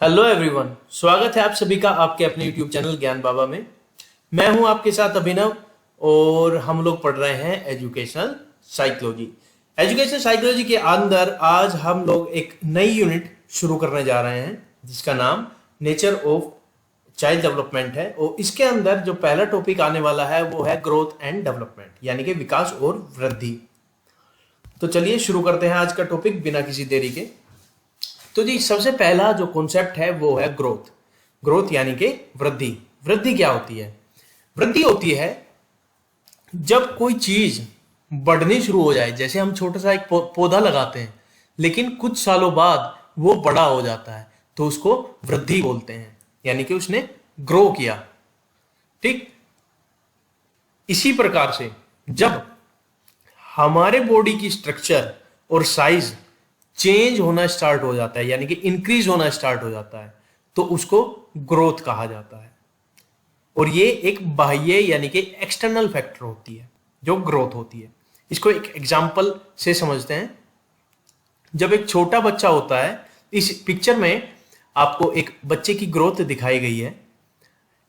Hello everyone, स्वागत है आप सभी का आपके अपने यूट्यूब चैनल ज्ञान बाबा में। मैं हूं आपके साथ अभिनव और हम लोग पढ़ रहे हैं एजुकेशनल साइकोलॉजी। एजुकेशनल साइकोलॉजी के अंदर आज हम लोग एक नई यूनिट शुरू करने जा रहे हैं जिसका नाम नेचर ऑफ चाइल्ड डेवलपमेंट है। और इसके अंदर जो पहला टॉपिक आने वाला है वो है ग्रोथ एंड डेवलपमेंट, यानी कि विकास और वृद्धि। तो चलिए शुरू करते हैं आज का टॉपिक बिना किसी देरी के। तो जी सबसे पहला जो कॉन्सेप्ट है वो है ग्रोथ। ग्रोथ यानी कि वृद्धि। वृद्धि क्या होती है? वृद्धि होती है जब कोई चीज बढ़नी शुरू हो जाए। जैसे हम छोटा सा एक पौधा लगाते हैं लेकिन कुछ सालों बाद वो बड़ा हो जाता है तो उसको वृद्धि बोलते हैं, यानी कि उसने ग्रो किया। ठीक इसी प्रकार से जब हमारे बॉडी की स्ट्रक्चर और साइज चेंज होना स्टार्ट हो जाता है, यानी कि इंक्रीज होना स्टार्ट हो जाता है, तो उसको ग्रोथ कहा जाता है। और ये एक बाह्य यानी कि एक्सटर्नल फैक्टर होती है जो ग्रोथ होती है। इसको एक एग्जांपल से समझते हैं। जब एक छोटा बच्चा होता है, इस पिक्चर में आपको एक बच्चे की ग्रोथ दिखाई गई है।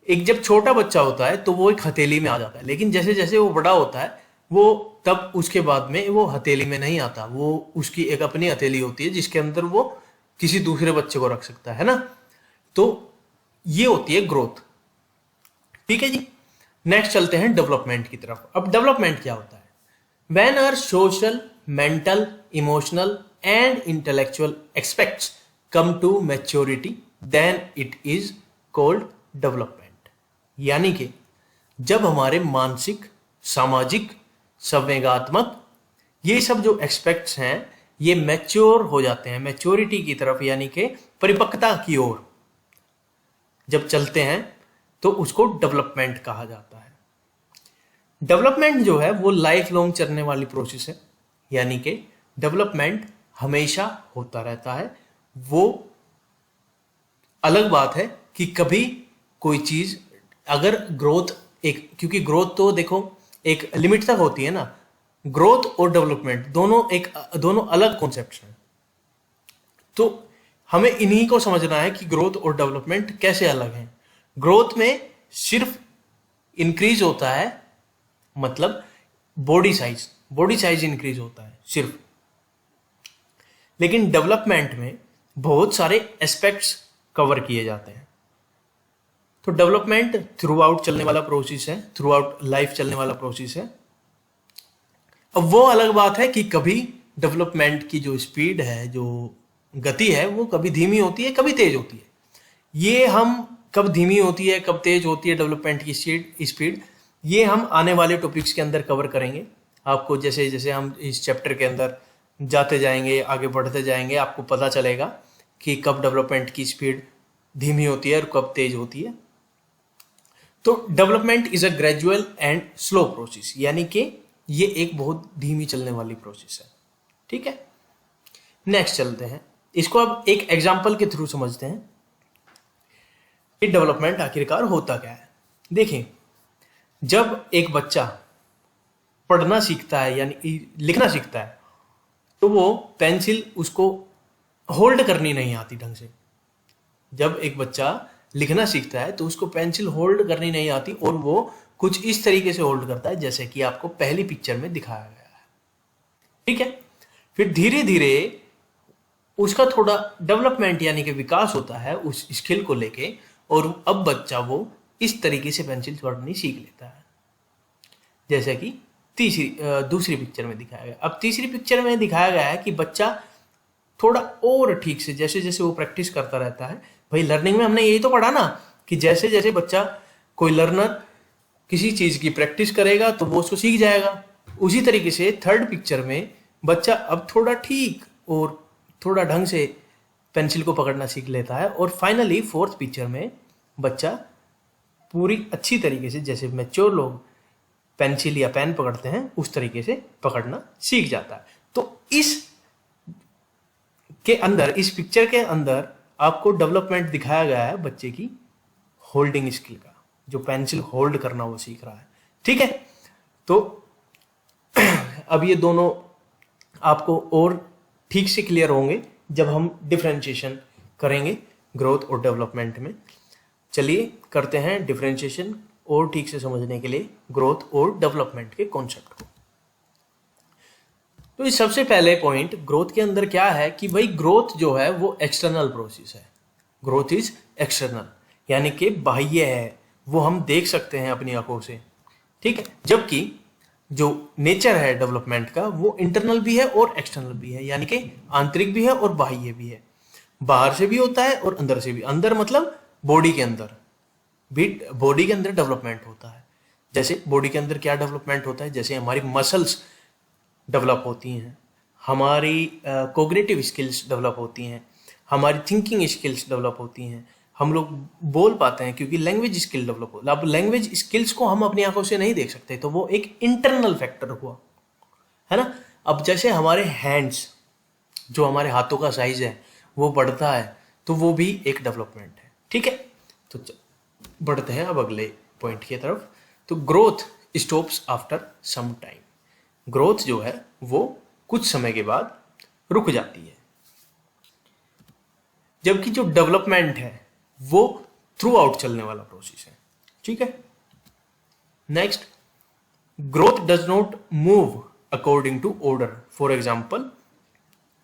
एक जब छोटा बच्चा होता है तो वो एक हथेली में आ जाता है, लेकिन जैसे जैसे वो बड़ा होता है वो तब उसके बाद में वो हथेली में नहीं आता, वो उसकी एक अपनी हथेली होती है जिसके अंदर वो किसी दूसरे बच्चे को रख सकता है ना। तो ये होती है ग्रोथ। ठीक है जी, नेक्स्ट चलते हैं डेवलपमेंट की तरफ। अब डेवलपमेंट क्या होता है? When our social, mental, emotional and intellectual aspects come to maturity then it is called development. यानी कि जब हमारे मानसिक, सामाजिक, संवेगात्मक ये सब जो एस्पेक्ट्स हैं ये मैच्योर हो जाते हैं, मैच्योरिटी की तरफ यानी कि परिपक्वता की ओर जब चलते हैं तो उसको डेवलपमेंट कहा जाता है। डेवलपमेंट जो है वो लाइफ लॉन्ग चलने वाली प्रोसेस है, यानी कि डेवलपमेंट हमेशा होता रहता है। वो अलग बात है कि कभी कोई चीज अगर ग्रोथ क्योंकि ग्रोथ तो देखो एक लिमिट तक होती है ना। ग्रोथ और डेवलपमेंट दोनों अलग कॉन्सेप्ट्स हैं। तो हमें इन्हीं को समझना है कि ग्रोथ और डेवलपमेंट कैसे अलग हैं। ग्रोथ में सिर्फ इंक्रीज होता है, मतलब बॉडी साइज इंक्रीज होता है सिर्फ। लेकिन डेवलपमेंट में बहुत सारे एस्पेक्ट्स कवर किए जाते हैं। तो डेवलपमेंट थ्रू आउट चलने वाला प्रोसेस है, थ्रू आउट लाइफ चलने वाला प्रोसेस है। अब वो अलग बात है कि कभी डेवलपमेंट की जो स्पीड है, जो गति है, वो कभी धीमी होती है, कभी तेज होती है। ये हम कब धीमी होती है, कब तेज होती है डेवलपमेंट की स्पीड, ये हम आने वाले टॉपिक्स के अंदर कवर करेंगे। आपको जैसे जैसे हम इस चैप्टर के अंदर जाते जाएंगे, आगे बढ़ते जाएंगे, आपको पता चलेगा कि कब डेवलपमेंट की स्पीड धीमी होती है और कब तेज होती है। तो development is a gradual and slow process, यानी कि ये एक बहुत धीमी चलने वाली प्रोसेस है। ठीक है, नेक्स्ट चलते हैं। इसको अब एक एग्जांपल के थ्रू समझते हैं कि डेवलपमेंट आखिरकार होता क्या है। देखिए, जब एक बच्चा पढ़ना सीखता है यानी लिखना सीखता है तो वो पेंसिल उसको होल्ड करनी नहीं आती ढंग से। जब एक बच्चा लिखना सीखता है तो उसको पेंसिल होल्ड करनी नहीं आती और वो कुछ इस तरीके से होल्ड करता है जैसे कि आपको पहली पिक्चर में दिखाया गया है। ठीक है, फिर धीरे धीरे उसका थोड़ा डेवलपमेंट यानी कि विकास होता है उस स्किल को लेके, और अब बच्चा वो इस तरीके से पेंसिल पकड़नी सीख लेता है जैसे कि दूसरी पिक्चर में दिखाया गया। अब तीसरी पिक्चर में दिखाया गया है कि बच्चा थोड़ा और ठीक से जैसे जैसे वो प्रैक्टिस करता रहता है। भाई लर्निंग में हमने यही तो पढ़ा ना कि जैसे जैसे बच्चा, कोई लर्नर किसी चीज की प्रैक्टिस करेगा तो वो उसको सीख जाएगा। उसी तरीके से थर्ड पिक्चर में बच्चा अब थोड़ा ठीक और थोड़ा ढंग से पेंसिल को पकड़ना सीख लेता है। और फाइनली फोर्थ पिक्चर में बच्चा पूरी अच्छी तरीके से, जैसे मैच्योर लोग पेंसिल या पेन पकड़ते हैं उस तरीके से पकड़ना सीख जाता है। तो इस पिक्चर के अंदर आपको डेवलपमेंट दिखाया गया है बच्चे की होल्डिंग स्किल का, जो पेंसिल होल्ड करना वो सीख रहा है। ठीक है, तो अब ये दोनों आपको और ठीक से क्लियर होंगे जब हम डिफरेंशिएशन करेंगे ग्रोथ और डेवलपमेंट में। चलिए करते हैं डिफरेंशिएशन और ठीक से समझने के लिए ग्रोथ और डेवलपमेंट के कॉन्सेप्ट को। तो इस सबसे पहले पॉइंट ग्रोथ के अंदर क्या है कि भाई ग्रोथ जो है वो एक्सटर्नल प्रोसेस है। ग्रोथ इज एक्सटर्नल, यानी कि बाह्य है, वो हम देख सकते हैं अपनी आंखों से, ठीक है। जबकि जो नेचर है डेवलपमेंट का वो इंटरनल भी है और एक्सटर्नल भी है, यानी कि आंतरिक भी है और बाह्य भी है। बाहर से भी होता है और अंदर से भी। अंदर मतलब बॉडी के अंदर भी, बॉडी के अंदर डेवलपमेंट होता है। जैसे बॉडी के अंदर क्या डेवलपमेंट होता है, जैसे हमारी मसल्स डेवलप होती हैं, हमारी कोग्निटिव स्किल्स डेवलप होती हैं, हमारी थिंकिंग स्किल्स डेवलप होती हैं, हम लोग बोल पाते हैं क्योंकि लैंग्वेज स्किल डेवलप हो। अब लैंग्वेज स्किल्स को हम अपनी आंखों से नहीं देख सकते, तो वो एक इंटरनल फैक्टर हुआ, है ना। अब जैसे हमारे हैंड्स, जो हमारे हाथों का साइज है वो बढ़ता है, तो वो भी एक डेवलपमेंट है, ठीक है। तो बढ़ते हैं अब अगले पॉइंट की तरफ। तो growth stops after some time. Growth जो है वो कुछ समय के बाद रुक जाती है, जबकि जो डेवलपमेंट है वो थ्रू आउट चलने वाला प्रोसेस है, ठीक है। Next, growth does not move according to order. For example,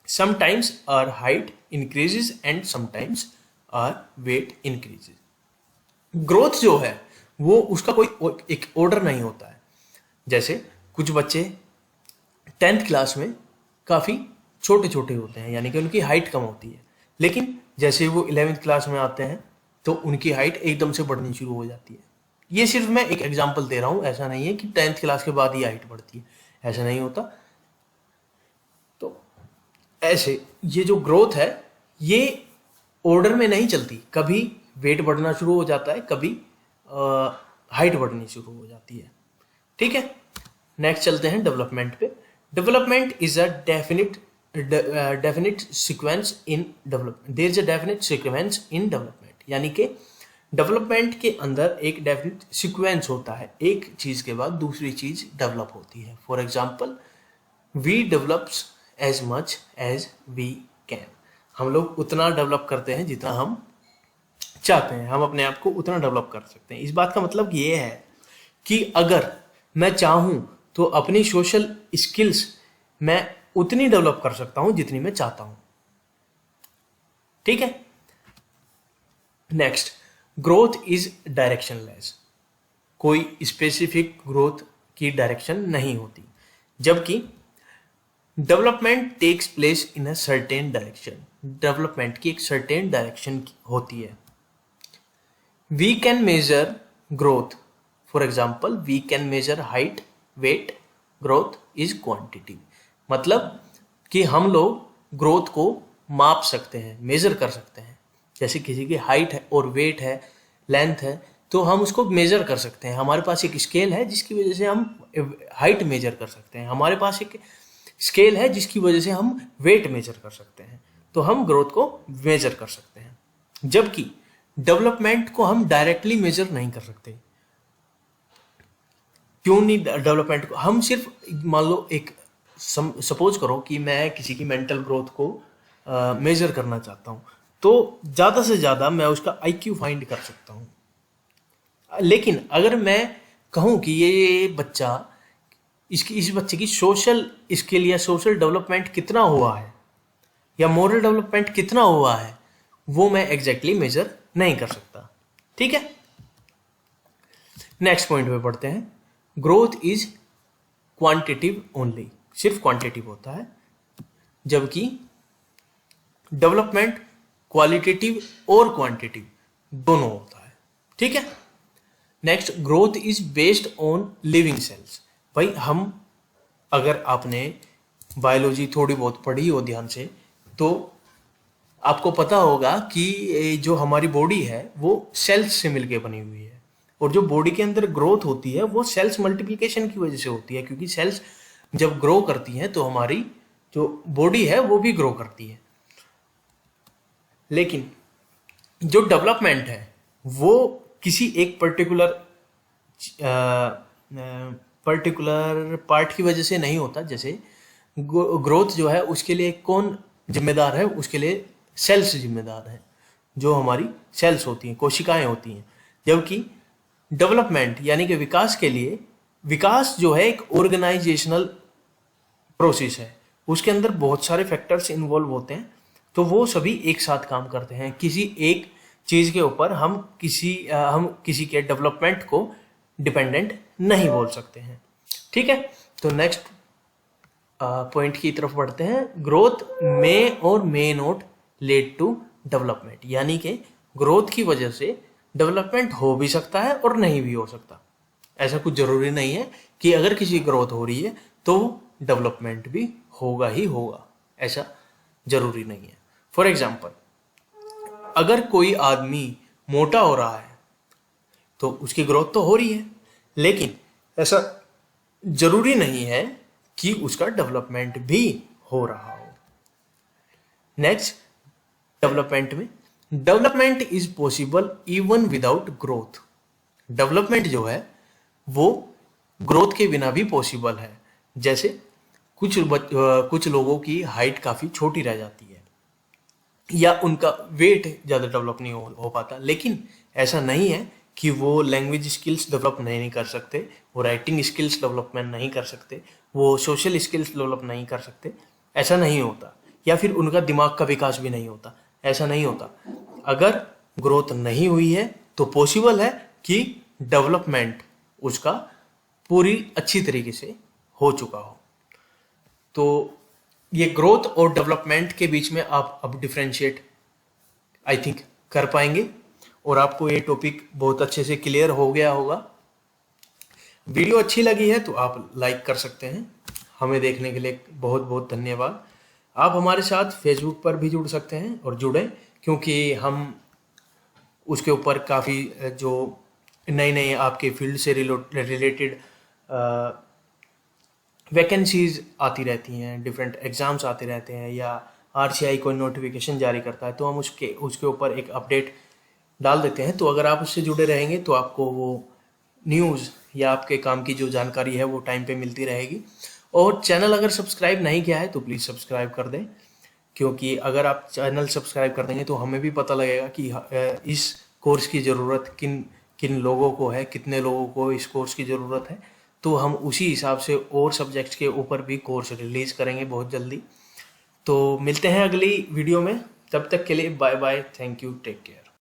sometimes our height increases and sometimes our weight increases. Growth जो है वो उसका कोई एक ऑर्डर नहीं होता है। जैसे कुछ बच्चे 10th क्लास में काफ़ी छोटे छोटे होते हैं, यानी कि उनकी हाइट कम होती है, लेकिन जैसे वो 11th क्लास में आते हैं तो उनकी हाइट एकदम से बढ़नी शुरू हो जाती है। ये सिर्फ मैं एक एग्जांपल दे रहा हूँ, ऐसा नहीं है कि 10th क्लास के बाद ही हाइट बढ़ती है, ऐसा नहीं होता। तो ऐसे ये जो ग्रोथ है ये ऑर्डर में नहीं चलती, कभी वेट बढ़ना शुरू हो जाता है, कभी हाइट बढ़नी शुरू हो जाती है, ठीक है। नेक्स्ट चलते हैं डेवलपमेंट पे। Development is a definite sequence in development. There is a definite sequence in development, यानी कि डेवलपमेंट के अंदर एक डेफिनिट सीक्वेंस होता है, एक चीज के बाद दूसरी चीज डेवलप होती है। For example, we develops as much as we can. हम लोग उतना डेवलप करते हैं जितना हम चाहते हैं, हम अपने आप को उतना डेवलप कर सकते हैं। इस बात का मतलब ये है कि अगर मैं चाहूं तो अपनी सोशल स्किल्स मैं उतनी डेवलप कर सकता हूं जितनी मैं चाहता हूं, ठीक है। Next, growth is directionless. कोई स्पेसिफिक ग्रोथ की डायरेक्शन नहीं होती, जबकि development takes place in a certain direction. Development की एक सर्टेन डायरेक्शन होती है। We can measure growth. For example, we can measure height, weight, growth is quantity. मतलब कि हम लोग ग्रोथ को माप सकते हैं, मेजर कर सकते हैं। जैसे किसी की हाइट है और वेट है, लेंथ है, तो हम उसको मेजर कर सकते हैं। हमारे पास एक स्केल है जिसकी वजह से हम हाइट मेजर कर सकते हैं, हमारे पास एक स्केल है जिसकी वजह से हम वेट मेजर कर सकते हैं, तो हम ग्रोथ को मेजर कर सकते हैं। जबकि डेवलपमेंट को हम डायरेक्टली मेजर नहीं कर सकते। क्यों नहीं? डेवलपमेंट को हम सिर्फ मान लो एक सपोज करो कि मैं किसी की मेंटल ग्रोथ को मेजर करना चाहता हूं, तो ज़्यादा से ज़्यादा मैं उसका IQ फाइंड कर सकता हूं। लेकिन अगर मैं कहूं कि ये बच्चा, इस बच्चे की सोशल स्किल या सोशल डेवलपमेंट कितना हुआ है या मोरल डेवलपमेंट कितना हुआ है, वो मैं एग्जैक्टली मेजर नहीं कर सकता, ठीक है। नेक्स्ट पॉइंट पे पढ़ते हैं। Growth is quantitative only. सिर्फ क्वांटिटिव होता है, जबकि डेवलपमेंट क्वालिटेटिव और क्वांटिटिव दोनों होता है, ठीक है। Next, growth is based on living cells. भाई हम, अगर आपने बायोलॉजी थोड़ी बहुत पढ़ी हो ध्यान से, तो आपको पता होगा कि जो हमारी बॉडी है वो सेल्स से मिलके बनी हुई है, और जो बॉडी के अंदर ग्रोथ होती है वो सेल्स मल्टीप्लिकेशन की वजह से होती है, क्योंकि सेल्स जब ग्रो करती हैं तो हमारी जो बॉडी है वो भी ग्रो करती है। लेकिन जो डेवलपमेंट है वो किसी एक पर्टिकुलर पार्ट की वजह से नहीं होता। जैसे ग्रोथ जो है उसके लिए कौन जिम्मेदार है? उसके लिए सेल्स जिम्मेदार है। जो हमारी सेल्स होती हैं, कोशिकाएं होती हैं। जबकि डेवलपमेंट यानी कि विकास के लिए, विकास जो है एक ऑर्गेनाइजेशनल प्रोसेस है, उसके अंदर बहुत सारे फैक्टर्स इन्वॉल्व होते हैं, तो वो सभी एक साथ काम करते हैं। किसी एक चीज के ऊपर हम किसी के डेवलपमेंट को डिपेंडेंट नहीं बोल सकते हैं। ठीक है, तो नेक्स्ट पॉइंट की तरफ बढ़ते हैं। Growth may not lead to development, यानी कि ग्रोथ की वजह से डेवलपमेंट हो भी सकता है और नहीं भी हो सकता। ऐसा कुछ जरूरी नहीं है कि अगर किसी ग्रोथ हो रही है तो डेवलपमेंट भी होगा ही होगा, ऐसा जरूरी नहीं है। फॉर एग्जाम्पल, अगर कोई आदमी मोटा हो रहा है तो उसकी ग्रोथ तो हो रही है, लेकिन ऐसा जरूरी नहीं है कि उसका डेवलपमेंट भी हो रहा हो। Next, development is possible even without growth. Development जो है वो ग्रोथ के बिना भी पॉसिबल है। जैसे कुछ लोगों की हाइट काफी छोटी रह जाती है या उनका वेट ज़्यादा डेवलप नहीं हो पाता, लेकिन ऐसा नहीं है कि वो लैंग्वेज स्किल्स डेवलप नहीं कर सकते, वो राइटिंग स्किल्स डेवलपमेंट नहीं कर सकते, वो सोशल स्किल्स डेवलप नहीं कर सकते, ऐसा नहीं होता। या फिर उनका दिमाग का विकास भी नहीं होता, ऐसा नहीं होता। अगर ग्रोथ नहीं हुई है तो पॉसिबल है कि डेवलपमेंट उसका पूरी अच्छी तरीके से हो चुका हो। तो ये ग्रोथ और डेवलपमेंट के बीच में आप अब डिफरेंशिएट आई थिंक कर पाएंगे और आपको ये टॉपिक बहुत अच्छे से क्लियर हो गया होगा। वीडियो अच्छी लगी है तो आप लाइक कर सकते हैं। हमें देखने के लिए बहुत बहुत धन्यवाद। आप हमारे साथ फेसबुक पर भी जुड़ सकते हैं और जुड़ें, क्योंकि हम उसके ऊपर काफ़ी जो नई नई आपके फील्ड से रिलेटेड वैकेंसीज आती रहती हैं, डिफरेंट एग्जाम्स आते रहते हैं, या आरसीआई कोई नोटिफिकेशन जारी करता है तो हम उसके ऊपर एक अपडेट डाल देते हैं। तो अगर आप उससे जुड़े रहेंगे तो आपको वो न्यूज़ या आपके काम की जो जानकारी है वो टाइम पे मिलती रहेगी। और चैनल अगर सब्सक्राइब नहीं किया है तो प्लीज़ सब्सक्राइब कर दें, क्योंकि अगर आप चैनल सब्सक्राइब कर देंगे तो हमें भी पता लगेगा कि इस कोर्स की ज़रूरत किन किन लोगों को है, कितने लोगों को इस कोर्स की ज़रूरत है। तो हम उसी हिसाब से और सब्जेक्ट्स के ऊपर भी कोर्स रिलीज़ करेंगे बहुत जल्दी। तो मिलते हैं अगली वीडियो में, तब तक के लिए bye bye, thank you, take care.